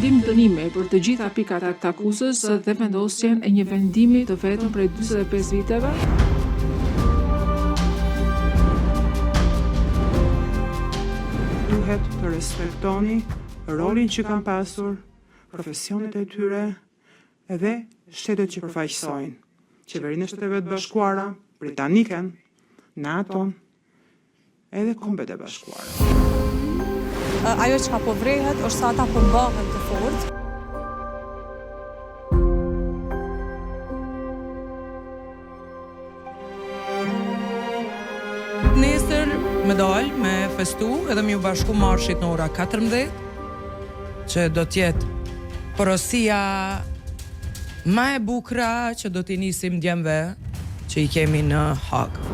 vendim dënimi për të gjitha pikat e akuzës dhe vendosjen e një vendimi të vetëm prej 45 viteve. Duhet të respektoni rolin që kanë pasur, profesionet e tyre edhe shtetet që përfaqësojnë, Qeverinë e Shteteve të Bashkuara, Britaniken, NATO-n, edhe Kombet e Bashkuara. Ajo që ka po vrehet është sa ata përmbahen të fortë. Nesër me dalë, me festu, edhe me u bashku marshit në ora 14, që do t'jetë porosia ma e bukra që do t'i nisim djemve që i kemi në Hag.